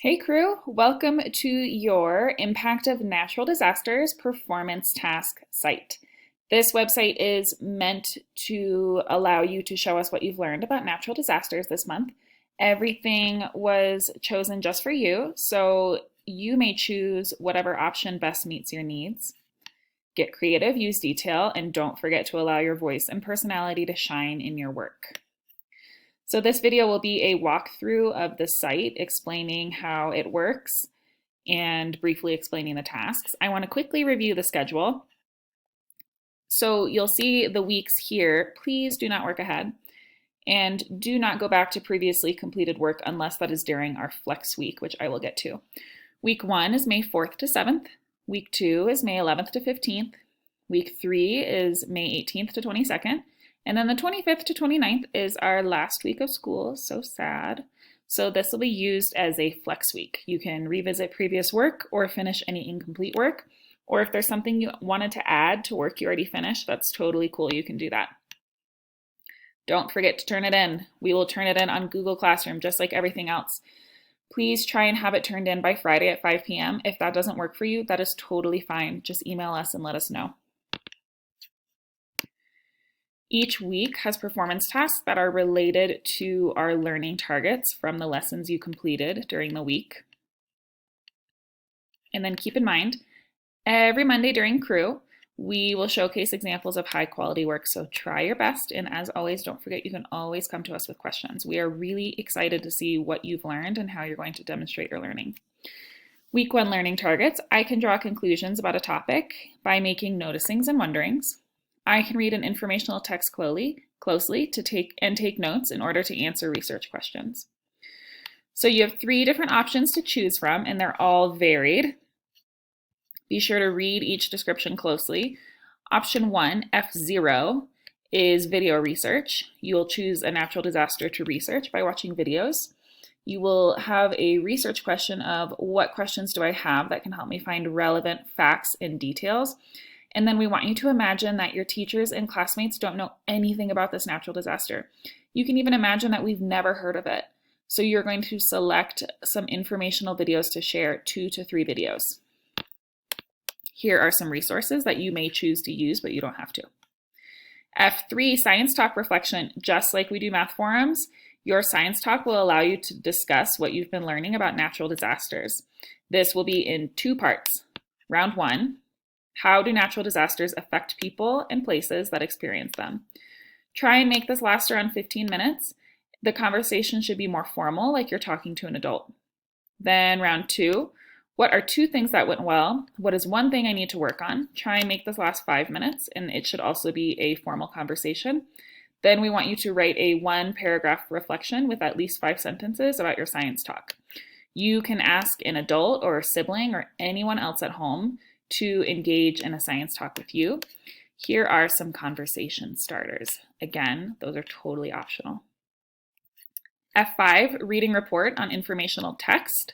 Hey crew, welcome to your Impact of Natural Disasters Performance Task site. This website is meant to allow you to show us what you've learned about natural disasters this month. Everything was chosen just for you, so you may choose whatever option best meets your needs. Get creative, use detail, and don't forget to allow your voice and personality to shine in your work. So this video will be a walkthrough of the site explaining how it works and briefly explaining the tasks. I want to quickly review the schedule. So you'll see the weeks here. Please do not work ahead and do not go back to previously completed work unless that is during our flex week, which I will get to. Week 1 is May 4th to 7th. Week 2 is May 11th to 15th. Week 3 is May 18th to 22nd. And then the 25th to 29th is our last week of school. So sad. So this will be used as a flex week. You can revisit previous work or finish any incomplete work. Or if there's something you wanted to add to work you already finished, that's totally cool. You can do that. Don't forget to turn it in. We will turn it in on Google Classroom, just like everything else. Please try and have it turned in by Friday at 5 p.m. If that doesn't work for you, that is totally fine. Just email us and let us know. Each week has performance tasks that are related to our learning targets from the lessons you completed during the week. And then keep in mind, every Monday during Crew, we will showcase examples of high quality work. So try your best. And as always, don't forget you can always come to us with questions. We are really excited to see what you've learned and how you're going to demonstrate your learning. Week 1 learning targets. I can draw conclusions about a topic by making noticings and wonderings. I can read an informational text closely to take notes in order to answer research questions. So you have 3 different options to choose from, and they're all varied. Be sure to read each description closely. Option 1, F0, is video research. You will choose a natural disaster to research by watching videos. You will have a research question of what questions do I have that can help me find relevant facts and details. And then we want you to imagine that your teachers and classmates don't know anything about this natural disaster. You can even imagine that we've never heard of it. So you're going to select some informational videos to share, 2 to 3 videos. Here are some resources that you may choose to use, but you don't have to. F3, Science Talk Reflection. Just like we do math forums, your Science Talk will allow you to discuss what you've been learning about natural disasters. This will be in 2 parts. Round 1, how do natural disasters affect people and places that experience them? Try and make this last around 15 minutes. The conversation should be more formal, like you're talking to an adult. Then round 2, what are 2 things that went well? What is 1 thing I need to work on? Try and make this last 5 minutes, and it should also be a formal conversation. Then we want you to write a 1-paragraph reflection with at least 5 sentences about your science talk. You can ask an adult or a sibling or anyone else at home to engage in a science talk with you. Here are some conversation starters. Again, those are totally optional. F5, reading report on informational text.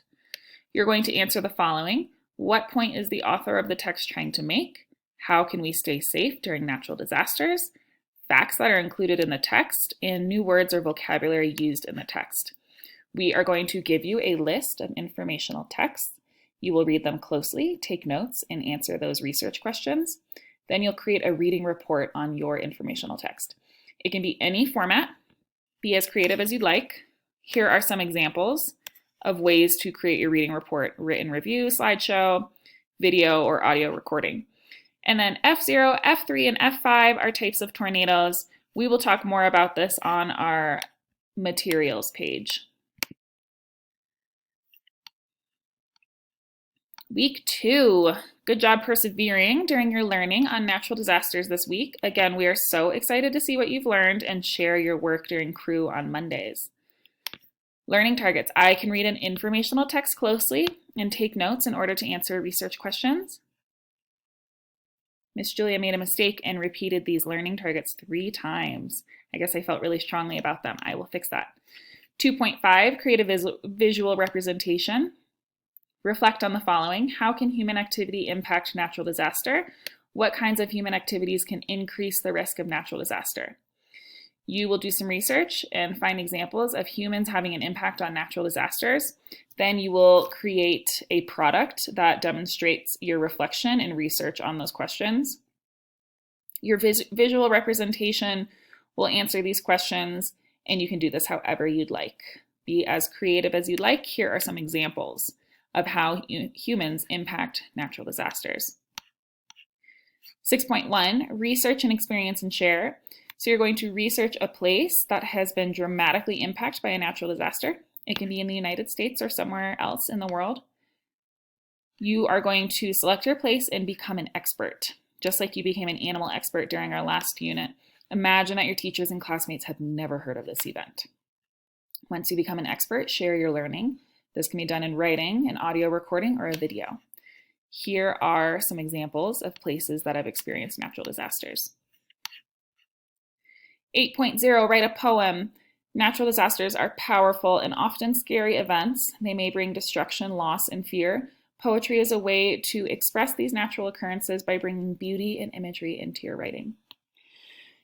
You're going to answer the following. What point is the author of the text trying to make? How can we stay safe during natural disasters? Facts that are included in the text and new words or vocabulary used in the text. We are going to give you a list of informational texts. You will read them closely, take notes, and answer those research questions. Then you'll create a reading report on your informational text. It can be any format. Be as creative as you'd like. Here are some examples of ways to create your reading report: written review, slideshow, video, or audio recording. And then F0, F3, and F5 are types of tornadoes. We will talk more about this on our materials page. Week 2, good job persevering during your learning on natural disasters this week. Again, we are so excited to see what you've learned and share your work during Crew on Mondays. Learning targets. I can read an informational text closely and take notes in order to answer research questions. Miss Julia made a mistake and repeated these learning targets 3 times. I guess I felt really strongly about them. I will fix that. 2.5, create a visual representation. Reflect on the following. How can human activity impact natural disaster? What kinds of human activities can increase the risk of natural disaster? You will do some research and find examples of humans having an impact on natural disasters. Then you will create a product that demonstrates your reflection and research on those questions. Your visual representation will answer these questions, and you can do this however you'd like. Be as creative as you'd like. Here are some examples of how humans impact natural disasters. 6.1, research and experience and share. So you're going to research a place that has been dramatically impacted by a natural disaster. It can be in the United States or somewhere else in the world. You are going to select your place and become an expert, just like you became an animal expert during our last unit. Imagine that your teachers and classmates have never heard of this event. Once you become an expert, share your learning. This can be done in writing, an audio recording, or a video. Here are some examples of places that have experienced natural disasters. 8.0, write a poem. Natural disasters are powerful and often scary events. They may bring destruction, loss, and fear. Poetry is a way to express these natural occurrences by bringing beauty and imagery into your writing.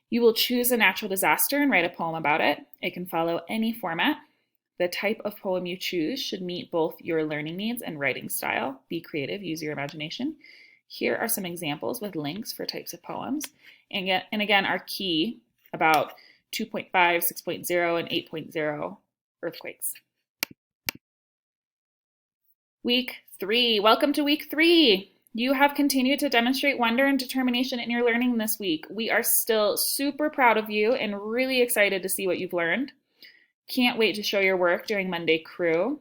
You will choose a natural disaster and write a poem about it. It can follow any format. The type of poem you choose should meet both your learning needs and writing style. Be creative, use your imagination. Here are some examples with links for types of poems. And again, our key about 2.5, 6.0, and 8.0 earthquakes. Week 3. Welcome to week 3. You have continued to demonstrate wonder and determination in your learning this week. We are still super proud of you and really excited to see what you've learned. Can't wait to show your work during Monday Crew.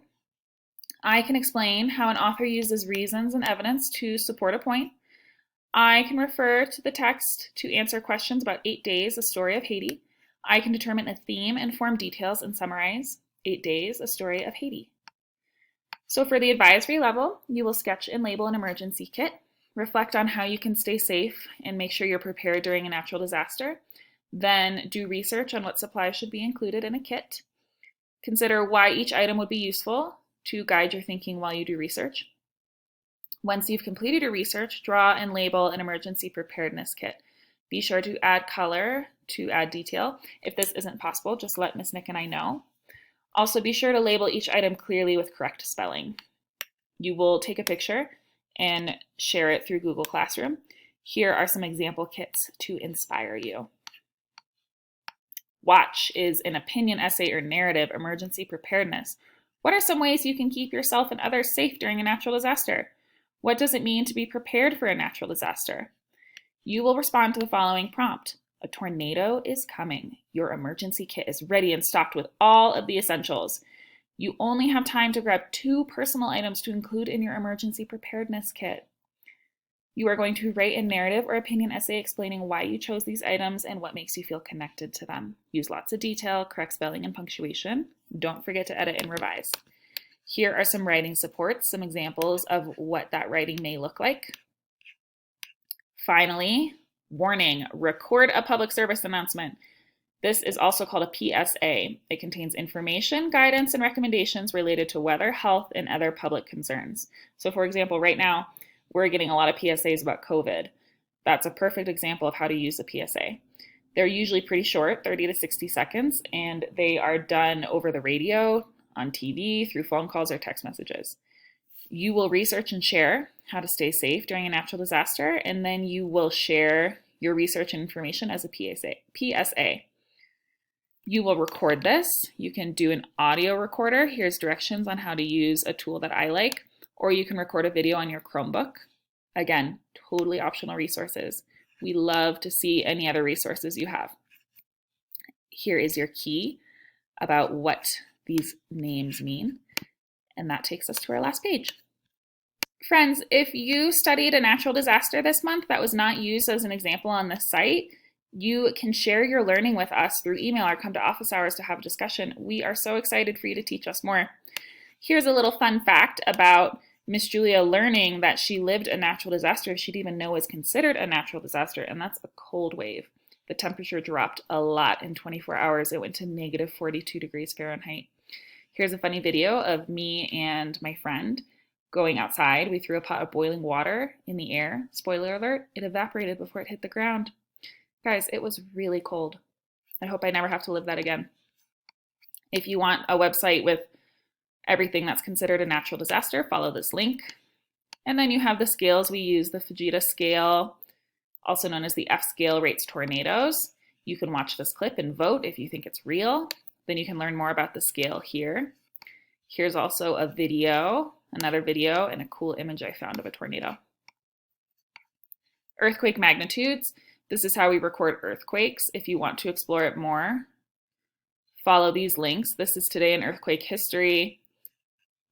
I can explain how an author uses reasons and evidence to support a point. I can refer to the text to answer questions about 8 Days, A Story of Haiti. I can determine a theme, inform details, and summarize 8 Days, A Story of Haiti. So for the advisory level, you will sketch and label an emergency kit, reflect on how you can stay safe and make sure you're prepared during a natural disaster, then do research on what supplies should be included in a kit. Consider why each item would be useful to guide your thinking while you do research. Once you've completed your research, draw and label an emergency preparedness kit. Be sure to add color to add detail. If this isn't possible, just let Ms. Nick and I know. Also, be sure to label each item clearly with correct spelling. You will take a picture and share it through Google Classroom. Here are some example kits to inspire you. Watch is an opinion, essay, or narrative emergency preparedness. What are some ways you can keep yourself and others safe during a natural disaster? What does it mean to be prepared for a natural disaster? You will respond to the following prompt. A tornado is coming. Your emergency kit is ready and stocked with all of the essentials. You only have time to grab 2 personal items to include in your emergency preparedness kit. You are going to write a narrative or opinion essay explaining why you chose these items and what makes you feel connected to them. Use lots of detail, correct spelling and punctuation. Don't forget to edit and revise. Here are some writing supports, some examples of what that writing may look like. Finally, warning, record a public service announcement. This is also called a PSA. It contains information, guidance, and recommendations related to weather, health, and other public concerns. So for example, right now, we're getting a lot of PSAs about COVID. That's a perfect example of how to use a PSA. They're usually pretty short, 30 to 60 seconds, and they are done over the radio, on TV, through phone calls or text messages. You will research and share how to stay safe during a natural disaster, and then you will share your research and information as a PSA. You will record this. You can do an audio recorder. Here's directions on how to use a tool that I like, or you can record a video on your Chromebook. Again, totally optional resources. We love to see any other resources you have. Here is your key about what these names mean, and that takes us to our last page. Friends, if you studied a natural disaster this month that was not used as an example on this site, you can share your learning with us through email or come to office hours to have a discussion. We are so excited for you to teach us more. Here's a little fun fact about Miss Julia learning that she lived a natural disaster she didn't even know was considered a natural disaster, and that's a cold wave. The temperature dropped a lot in 24 hours. It went to negative 42 degrees Fahrenheit. Here's a funny video of me and my friend going outside. We threw a pot of boiling water in the air. Spoiler alert, it evaporated before it hit the ground. Guys, it was really cold. I hope I never have to live that again. If you want a website with everything that's considered a natural disaster, follow this link. And then you have the scales. We use the Fujita scale, also known as the F scale, rates tornadoes. You can watch this clip and vote if you think it's real. Then you can learn more about the scale here. Here's also a video, another video, and a cool image I found of a tornado. Earthquake magnitudes. This is how we record earthquakes. If you want to explore it more, follow these links. This is Today in Earthquake History,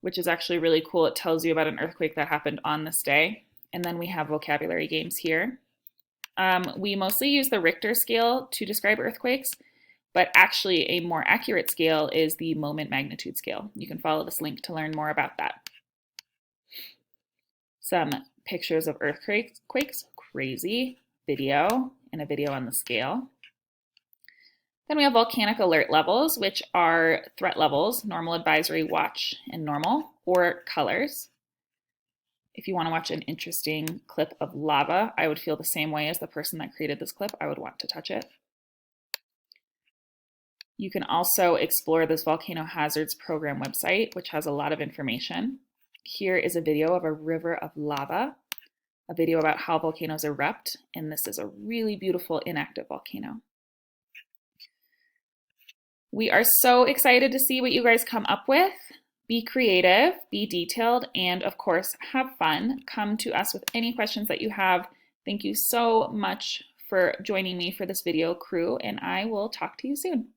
which is actually really cool. It tells you about an earthquake that happened on this day. And then we have vocabulary games here. We mostly use the Richter scale to describe earthquakes, but actually a more accurate scale is the moment magnitude scale. You can follow this link to learn more about that. Some pictures of earthquakes, crazy video, and a video on the scale. Then we have volcanic alert levels, which are threat levels, normal, advisory, watch, and normal, or colors. If you want to watch an interesting clip of lava, I would feel the same way as the person that created this clip. I would want to touch it. You can also explore this Volcano Hazards Program website, which has a lot of information. Here is a video of a river of lava, a video about how volcanoes erupt, and this is a really beautiful inactive volcano. We are so excited to see what you guys come up with. Be creative, be detailed, and of course, have fun. Come to us with any questions that you have. Thank you so much for joining me for this video, crew, and I will talk to you soon.